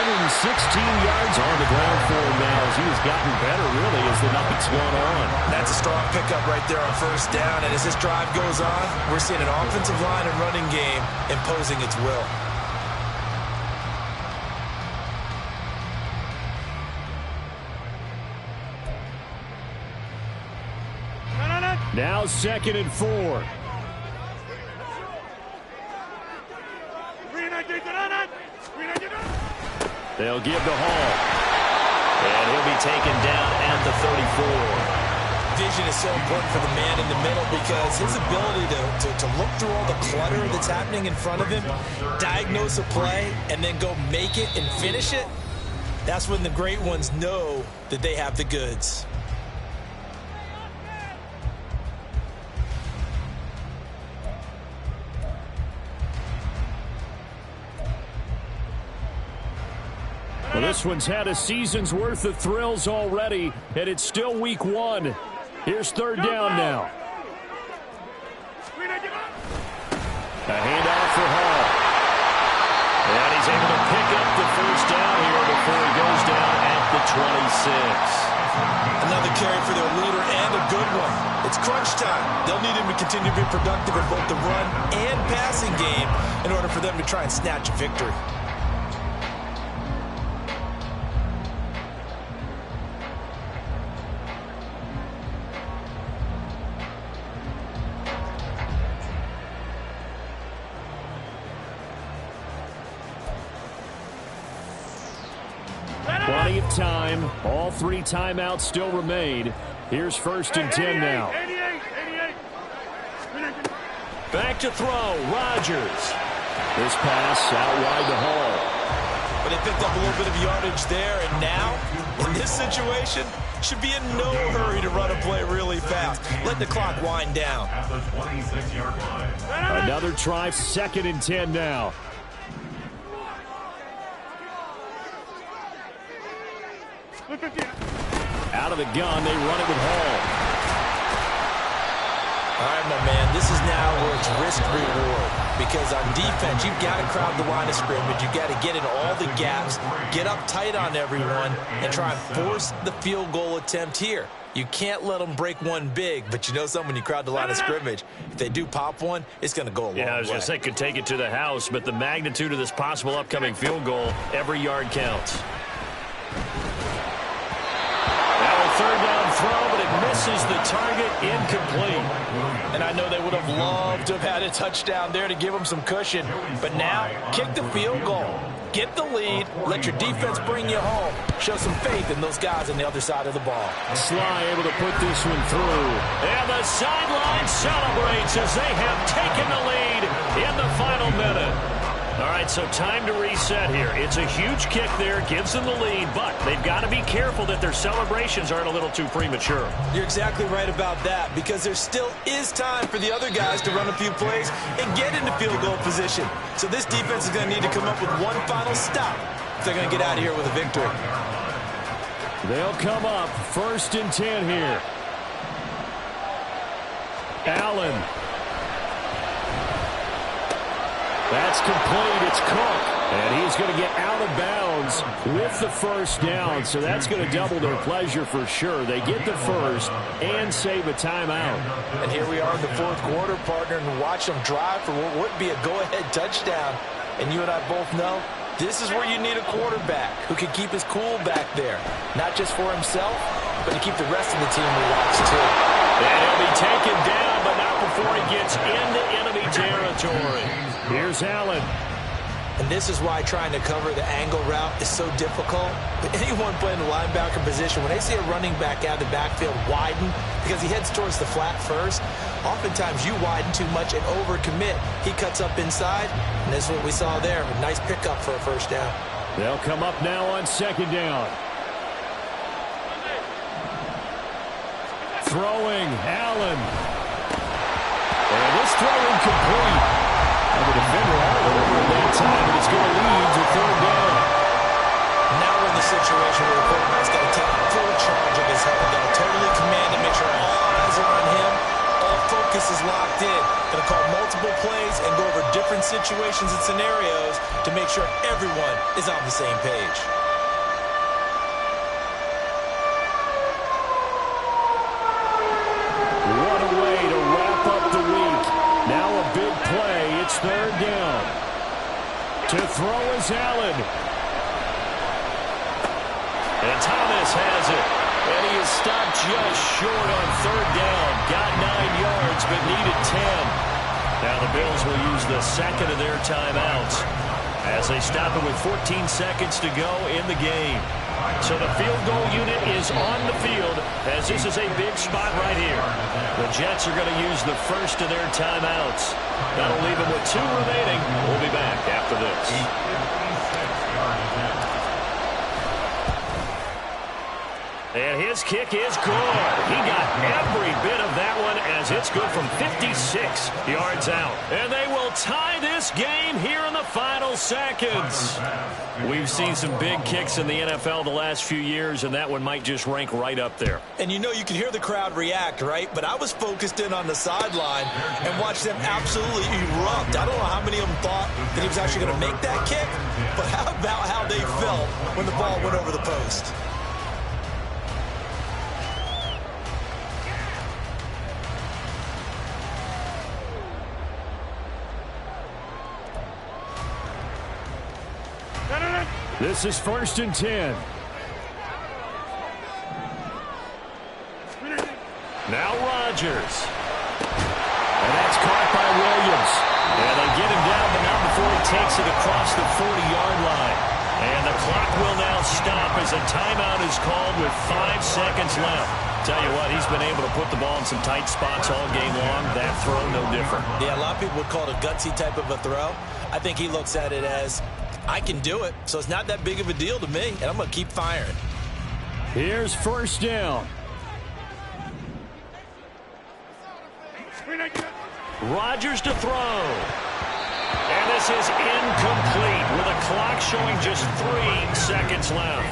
116 yards on the ground for him now as he has gotten better, really, as the night's gone on. That's a strong pickup right there on first down, and as this drive goes on, we're seeing an offensive line and running game imposing its will. Now 2nd and 4. They'll give to Hall. And he'll be taken down at the 34. vision is so important for the man in the middle because his ability to look through all the clutter that's happening in front of him, diagnose a play, and then go make it and finish it, that's when the great ones know that they have the goods. Well, this one's had a season's worth of thrills already, and it's still week 1. Here's third down now. A handoff for Hall. And he's able to pick up the first down here before he goes down at the 26. Another carry for their leader and a good one. It's crunch time. They'll need him to continue to be productive in both the run and passing game in order for them to try and snatch a victory. Plenty of time. All 3 timeouts still remain. Here's first and 10 now. 88. Back to throw. Rodgers. This pass out wide to Hall. But they picked up a little bit of yardage there, and now, in this situation, should be in no hurry to run a play really fast. Let the clock wind down. At the 26-yard line. Another try, second and 10 now. Out of the gun, they run it with Hall. All right, my man, this is now where it's risk-reward. Because on defense, you've got to crowd the line of scrimmage. You've got to get in all the gaps, get up tight on everyone, and try and force the field goal attempt here. You can't let them break one big, but you know something, when you crowd the line of scrimmage, if they do pop one, it's going to go a long way. Yeah, I was going to say, could take it to the house, but the magnitude of this possible upcoming field goal, every yard counts. Third down throw, but it misses the target, incomplete. And I know they would have loved to have had a touchdown there to give them some cushion. But now, kick the field goal. Get the lead. Let your defense bring you home. Show some faith in those guys on the other side of the ball. Sly able to put this one through. And the sideline celebrates as they have taken the lead in the final minute. All right, so time to reset here. It's a huge kick there, gives them the lead, but they've got to be careful that their celebrations aren't a little too premature. You're exactly right about that, because there still is time for the other guys to run a few plays and get into field goal position. So this defense is going to need to come up with one final stop if they're going to get out of here with a victory. They'll come up first and 10 here. Allen. That's complete. It's Cook. And he's going to get out of bounds with the first down. So that's going to double their pleasure for sure. They get the first and save a timeout. And here we are in the fourth quarter, partner, and watch them drive for what would be a go-ahead touchdown. And you and I both know this is where you need a quarterback who can keep his cool back there. Not just for himself, but to keep the rest of the team relaxed too. And he'll be taken down, but not before he gets into enemy territory. Here's Allen. And this is why trying to cover the angle route is so difficult. But anyone playing the linebacker position, when they see a running back out of the backfield widen, because he heads towards the flat first, oftentimes you widen too much and overcommit. He cuts up inside, and this is what we saw there. A nice pickup for a first down. They'll come up now on second down. Throwing, Allen. And this throw incomplete. And the defender all over at that time, and it's going to lead to third down. Now we're in the situation where the quarterback's got to take full charge of his head. Got to totally command and make sure all eyes are on him. All focus is locked in. Going to call multiple plays and go over different situations and scenarios to make sure everyone is on the same page. What a way to wrap up the week. Now a big play. It's third down. To throw is Allen. And Thomas has it. And he is stopped just short on third down. Got 9 yards, but needed 10. Now the Bills will use the second of their timeouts. as they stop it with 14 seconds to go in the game. So the field goal unit is on the field as this is a big spot right here. The Jets are going to use the first of their timeouts. That'll leave them with 2 remaining. We'll be back after this. And his kick is good. He got every bit of that one as it's good from 56 yards out. And they will tie this game here in the final seconds. We've seen some big kicks in the NFL the last few years, and that one might just rank right up there. And you know you can hear the crowd react, right? But I was focused in on the sideline and watched them absolutely erupt. I don't know how many of them thought that he was actually going to make that kick, but how about how they felt when the ball went over the post? This is 1st and 10. Now Rodgers. And that's caught by Williams. And they get him down, but not before he takes it across the 40-yard line. And the clock will now stop as a timeout is called with 5 seconds left. Tell you what, he's been able to put the ball in some tight spots all game long. That throw, no different. Yeah, a lot of people would call it a gutsy type of a throw. I think he looks at it as, I can do it, so it's not that big of a deal to me, and I'm going to keep firing. Here's 1st down. Rodgers to throw. And this is incomplete with a clock showing just 3 seconds left.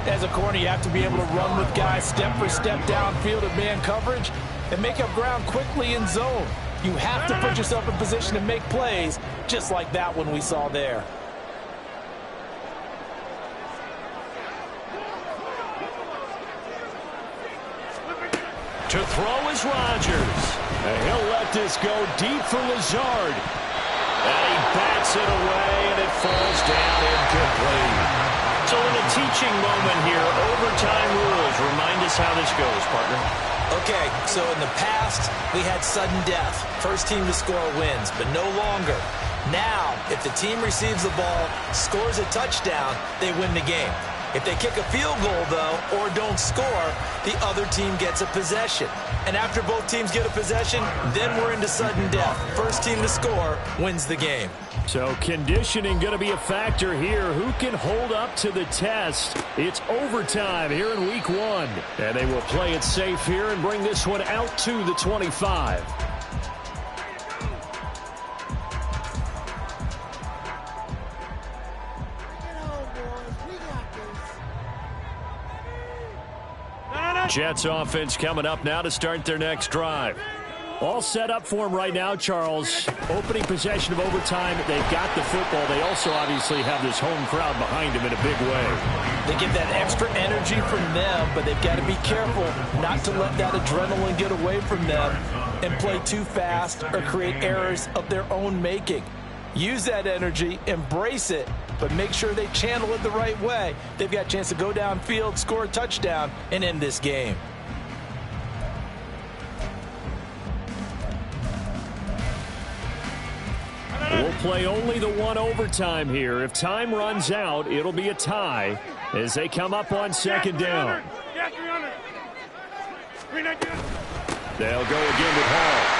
As a corner, you have to be able to run with guys step for step downfield in man coverage and make up ground quickly in zone. You have to put yourself in position to make plays, just like that one we saw there. To throw is Rodgers. And he'll let this go deep for Lazard. And he bats it away, and it falls down incomplete. So in a teaching moment here, overtime rules. Remind us how this goes, partner. Okay, so in the past, we had sudden death. First team to score wins, but no longer. Now, if the team receives the ball, scores a touchdown, they win the game. If they kick a field goal, though, or don't score, the other team gets a possession. And after both teams get a possession, then we're into sudden death. First team to score wins the game. So conditioning going to be a factor here. Who can hold up to the test? It's overtime here in week 1. And they will play it safe here and bring this one out to the 25. Jets offense coming up now to start their next drive. All set up for them right now, Charles. Opening possession of overtime. They've got the football. They also obviously have this home crowd behind them in a big way. They get that extra energy from them, but they've got to be careful not to let that adrenaline get away from them and play too fast or create errors of their own making. Use that energy, embrace it, but make sure they channel it the right way. They've got a chance to go downfield, score a touchdown, and end this game. We'll play only the 1 overtime here. If time runs out, it'll be a tie as they come up on 2nd down. They'll go again with Hall.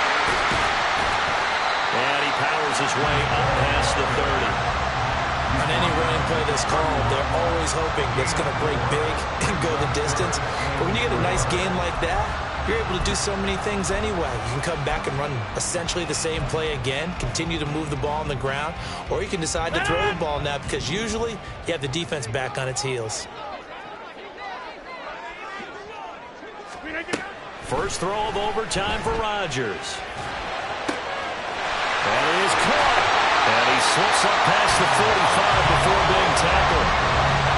And he powers his way up past the 30. On any running play that's called, they're always hoping that it's going to break big and go the distance. But when you get a nice game like that, you're able to do so many things anyway. You can come back and run essentially the same play again, continue to move the ball on the ground, or you can decide to throw the ball now because usually you have the defense back on its heels. First throw of overtime for Rodgers. And he is caught. And he slips up past the 45 before being tackled.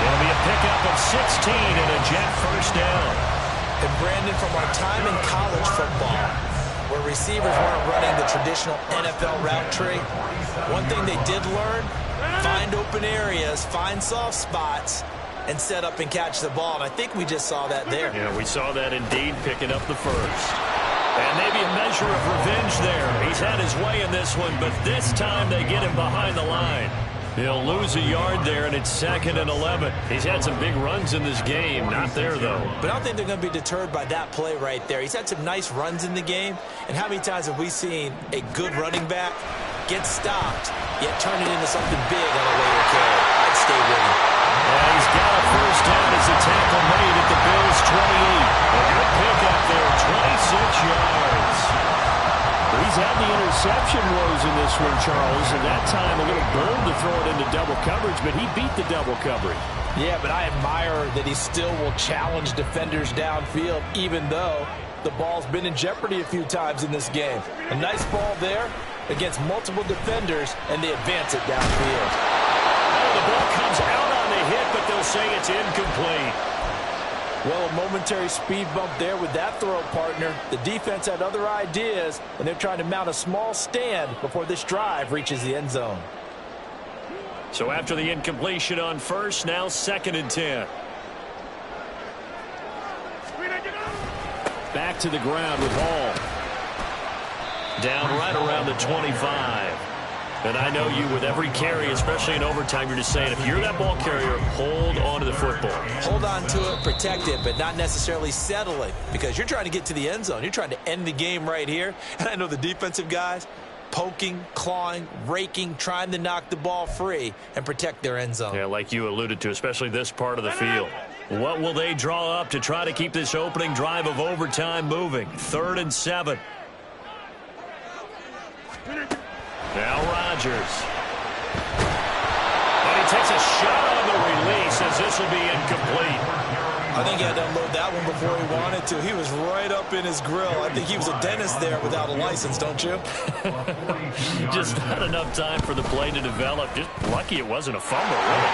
It'll be a pickup of 16 and a Jet first down. And Brandon, from our time in college football, where receivers weren't running the traditional NFL route tree, one thing they did learn, find open areas, find soft spots, and set up and catch the ball. And I think we just saw that there. Yeah, we saw that indeed, picking up the first. And maybe a measure of revenge there. He's had his way in this one, but this time they get him behind the line. He'll lose a yard there, and it's 2nd and 11. He's had some big runs in this game. Not there, though. But I don't think they're going to be deterred by that play right there. He's had some nice runs in the game. And how many times have we seen a good running back get stopped, yet turn it into something big on a later carry? I'd stay with him. He's got a first down as a tackle made at the Bills' 28. A good pickup there, 26 yards. He's had the interception woes in this one, Charles, and that time a little bold to throw it into double coverage, but he beat the double coverage. Yeah, but I admire that he still will challenge defenders downfield, even though the ball's been in jeopardy a few times in this game. A nice ball there against multiple defenders, and they advance it downfield. Oh, the ball comes out on the hit, but they'll say it's incomplete. Well, a momentary speed bump there with that throw, partner. The defense had other ideas, and they're trying to mount a small stand before this drive reaches the end zone. So after the incompletion on first, now 2nd and 10. Back to the ground with Hall. Down right around the 25. And I know you, with every carry, especially in overtime, you're just saying, if you're that ball carrier, hold on to the football. Hold on to it, protect it, but not necessarily settle it, because you're trying to get to the end zone. You're trying to end the game right here. And I know the defensive guys poking, clawing, raking, trying to knock the ball free and protect their end zone. Yeah, like you alluded to, especially this part of the field. What will they draw up to try to keep this opening drive of overtime moving? 3rd and 7. Now Rodgers. And he takes a shot on the release as this will be incomplete. I think he had to unload that one before he wanted to. He was right up in his grill. I think he was a dentist there without a license, don't you? Just not enough time for the play to develop. Just lucky it wasn't a fumble, really.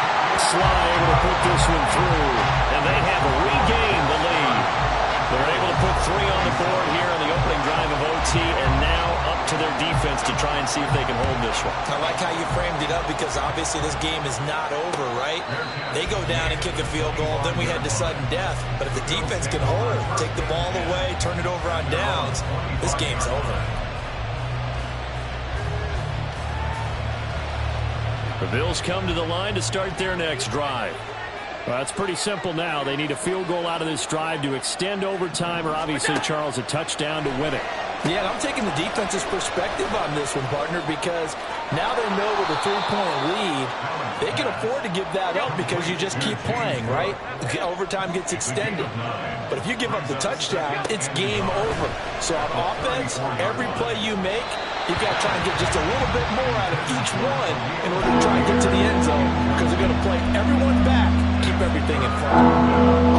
Sly able to put this one through, and they have regained the lead. They're able to put 3 on the board here on the opening drive of OT, and now up to their defense to try and see if they can hold this one. I like how you framed it up, because obviously this game is not over, right? They go down and kick a field goal, then we head to sudden death. But if the defense can hold, take the ball away, turn it over on downs, this game's over. The Bills come to the line to start their next drive. Well, it's pretty simple now. They need a field goal out of this drive to extend overtime, or obviously, Charles, a touchdown to win it. Yeah, I'm taking the defense's perspective on this one, partner, because now they know with a 3-point lead, they can afford to give that up because you just keep playing, right? Overtime gets extended. But if you give up the touchdown, it's game over. So on offense, every play you make, you've got to try and get just a little bit more out of each one in order to try and get to the end zone, because they're going to play everyone back, keep everything in front.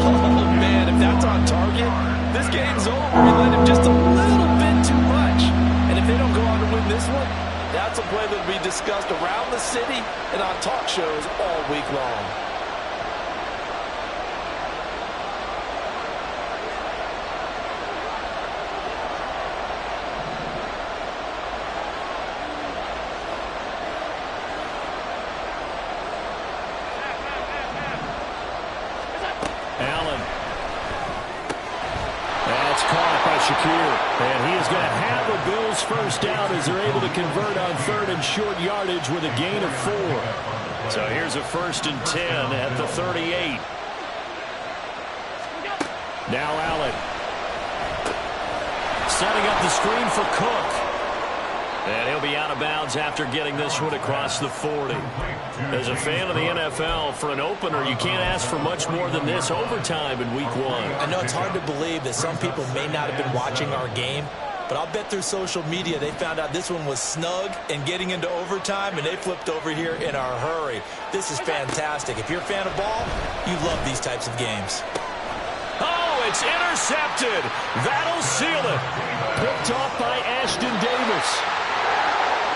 Oh, man, if that's on target, this game's over. We let him just a little bit too much. And if they don't go on to win this one, that's a play that will be discussed around the city and on talk shows all week long. Allen. That's caught by Shakir. And he is going to have a Bills first down as they're able to convert on 3rd and short yardage with a gain of 4. So here's a 1st and 10 at the 38. Now Allen. Setting up the screen for Cook. And he'll be out of bounds after getting this one across the 40. As a fan of the NFL, for an opener, you can't ask for much more than this overtime in Week 1. I know it's hard to believe that some people may not have been watching our game, but I'll bet through social media they found out this one was snug and getting into overtime, and they flipped over here in a hurry. This is fantastic. If you're a fan of ball, you love these types of games. Oh, it's intercepted. That'll seal it. Picked off by Ashton Davis.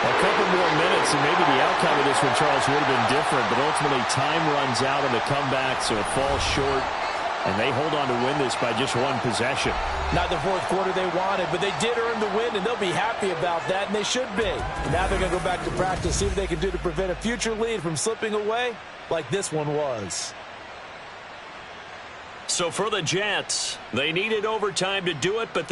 A couple more minutes, and maybe the outcome of this one, Charles, would have been different, but ultimately time runs out on the comeback, so it falls short, and they hold on to win this by just 1 possession. Not the 4th quarter they wanted, but they did earn the win, and they'll be happy about that, and they should be. Now they're going to go back to practice, see what they can do to prevent a future lead from slipping away like this one was. So for the Jets, they needed overtime to do it, but they